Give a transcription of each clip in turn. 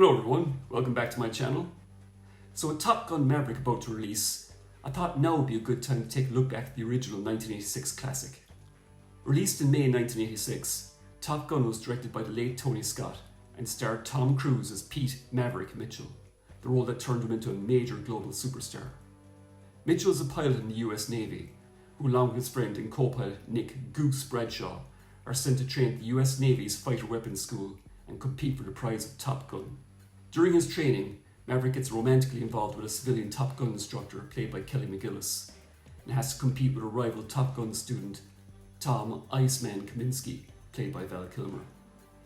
Hello everyone, welcome back to my channel. So with Top Gun Maverick about to release, I thought now would be a good time to take a look back at the original 1986 classic. Released in May 1986, Top Gun was directed by the late Tony Scott and starred Tom Cruise as Pete Maverick Mitchell, the role that turned him into a major global superstar. Mitchell is a pilot in the US Navy, who along with his friend and co-pilot Nick Goose Bradshaw are sent to train at the US Navy's Fighter Weapons School and compete for the prize of Top Gun. During his training, Maverick gets romantically involved with a civilian Top Gun instructor played by Kelly McGillis and has to compete with a rival Top Gun student, Tom Iceman Kaminsky, played by Val Kilmer.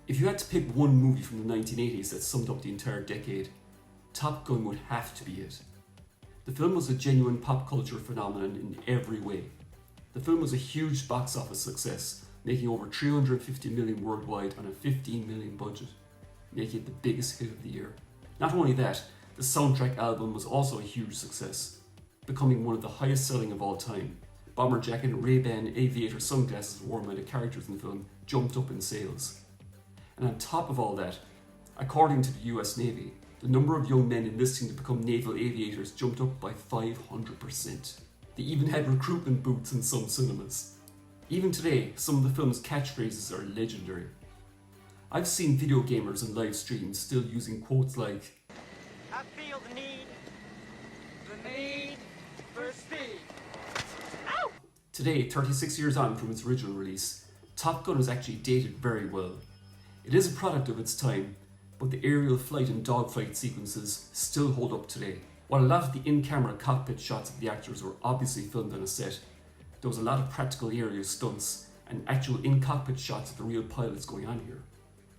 If you had to pick one movie from the 1980s that summed up the entire decade, Top Gun would have to be it. The film was a genuine pop culture phenomenon in every way. The film was a huge box office success, making over $350 million worldwide on a $15 million budget, making it the biggest hit of the year. Not only that, the soundtrack album was also a huge success, becoming one of the highest selling of all time. Bomber jacket and Ray-Ban aviator sunglasses worn by the characters in the film jumped up in sales. And on top of all that, according to the US Navy, the number of young men enlisting to become naval aviators jumped up by 500%. They even had recruitment booths in some cinemas. Even today, some of the film's catchphrases are legendary. I've seen video gamers and live streams still using quotes like, "I feel the need for speed." Ow! Today, 36 years on from its original release, Top Gun is actually dated very well. It is a product of its time, but the aerial flight and dogfight sequences still hold up today. While a lot of the in-camera cockpit shots of the actors were obviously filmed on a set, there was a lot of practical aerial stunts and actual in-cockpit shots of the real pilots going on here.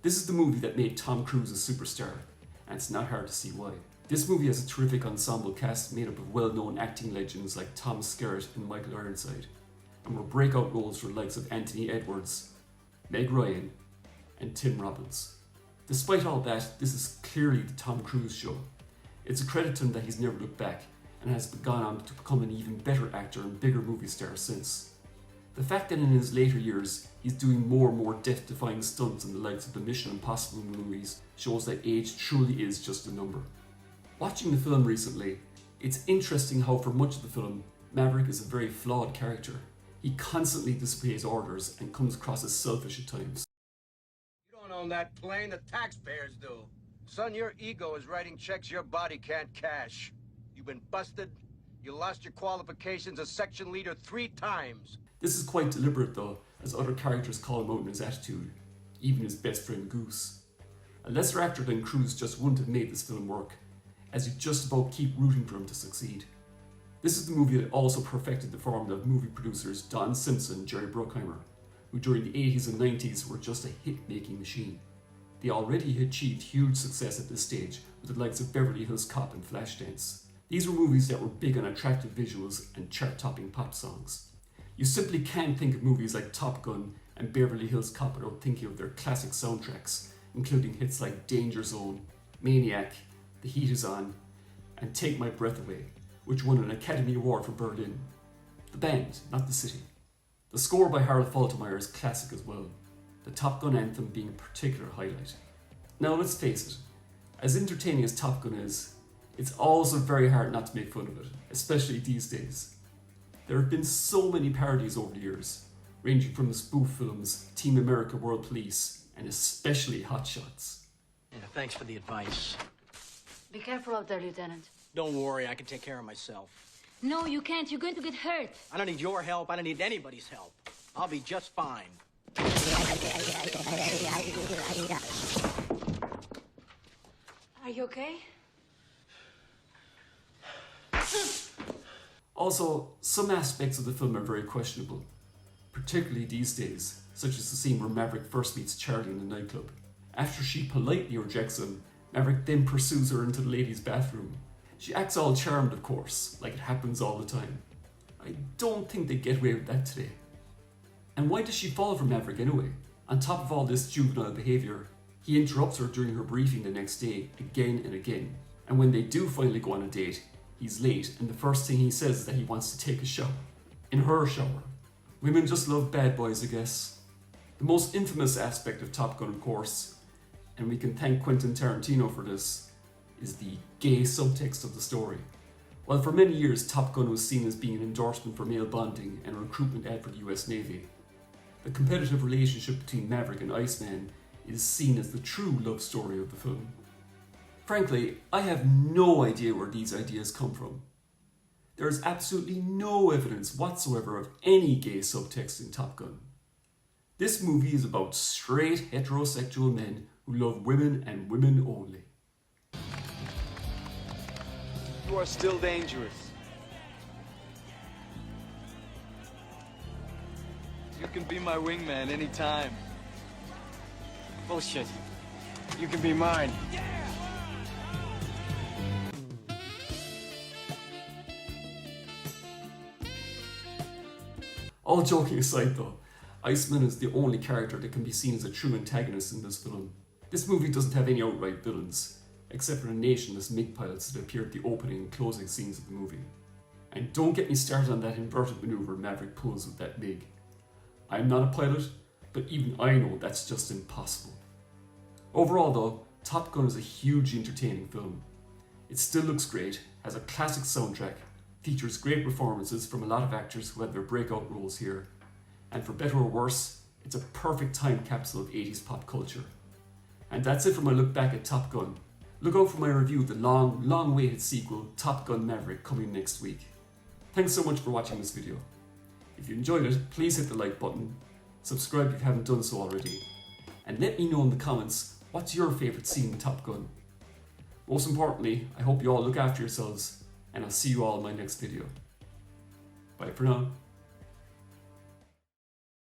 This is the movie that made Tom Cruise a superstar, and it's not hard to see why. This movie has a terrific ensemble cast made up of well-known acting legends like Tom Skerritt and Michael Ironside, and were breakout roles for the likes of Anthony Edwards, Meg Ryan, and Tim Robbins. Despite all that, this is clearly the Tom Cruise show. It's a credit to him that he's never looked back, and has gone on to become an even better actor and bigger movie star since. The fact that in his later years he's doing more and more death-defying stunts in the likes of the Mission Impossible movies shows that age truly is just a number. Watching the film recently, it's interesting how for much of the film, Maverick is a very flawed character. He constantly disobeys orders and comes across as selfish at times. You don't own that plane, the taxpayers do. Son, your ego is writing checks your body can't cash. You've been busted. You lost your qualifications as section leader 3 times. This is quite deliberate though, as other characters call him out in his attitude, even his best friend Goose. A lesser actor than Cruise just wouldn't have made this film work, as you just about keep rooting for him to succeed. This is the movie that also perfected the formula of movie producers Don Simpson and Jerry Bruckheimer, who during the 80s and 90s were just a hit-making machine. They already had achieved huge success at this stage with the likes of Beverly Hills Cop and Flashdance. These were movies that were big on attractive visuals and chart-topping pop songs. You simply can't think of movies like Top Gun and Beverly Hills Cop without thinking of their classic soundtracks, including hits like Danger Zone, Maniac, The Heat Is On, and Take My Breath Away, which won an Academy Award for Berlin. The band, not the city. The score by Harold Faltermeyer is classic as well, the Top Gun anthem being a particular highlight. Now let's face it, as entertaining as Top Gun is, it's also very hard not to make fun of it, especially these days. There have been so many parodies over the years, ranging from the spoof films Team America World Police and especially Hot Shots. Yeah, thanks for the advice. Be careful out there, Lieutenant. Don't worry, I can take care of myself. No, you can't. You're going to get hurt. I don't need your help. I don't need anybody's help. I'll be just fine. Are you okay? Also, some aspects of the film are very questionable, particularly these days, such as the scene where Maverick first meets Charlie in the nightclub. After she politely rejects him, Maverick then pursues her into the ladies' bathroom. She acts all charmed, of course, like it happens all the time. I don't think they get away with that today. And why does she fall for Maverick anyway? On top of all this juvenile behaviour, he interrupts her during her briefing the next day again and again. And when they do finally go on a date, he's late and the first thing he says is that he wants to take a shower. In her shower. Women just love bad boys, I guess. The most infamous aspect of Top Gun, of course, and we can thank Quentin Tarantino for this, is the gay subtext of the story. While for many years Top Gun was seen as being an endorsement for male bonding and a recruitment ad for the US Navy, the competitive relationship between Maverick and Iceman is seen as the true love story of the film. Frankly, I have no idea where these ideas come from. There is absolutely no evidence whatsoever of any gay subtext in Top Gun. This movie is about straight heterosexual men who love women and women only. You are still dangerous. You can be my wingman anytime. Bullshit. You can be mine. All joking aside though, Iceman is the only character that can be seen as a true antagonist in this film. This movie doesn't have any outright villains, except for the nationless MiG pilots that appear at the opening and closing scenes of the movie. And don't get me started on that inverted maneuver Maverick pulls with that MiG. I'm not a pilot, but even I know that's just impossible. Overall though, Top Gun is a hugely entertaining film. It still looks great, has a classic soundtrack, features great performances from a lot of actors who had their breakout roles here, and for better or worse, it's a perfect time capsule of 80s pop culture. And that's it for my look back at Top Gun. Look out for my review of the long-awaited sequel, Top Gun Maverick, coming next week. Thanks so much for watching this video. If you enjoyed it, please hit the like button, subscribe if you haven't done so already, and let me know in the comments what's your favourite scene in Top Gun. Most importantly, I hope you all look after yourselves, and I'll see you all in my next video. Bye for now.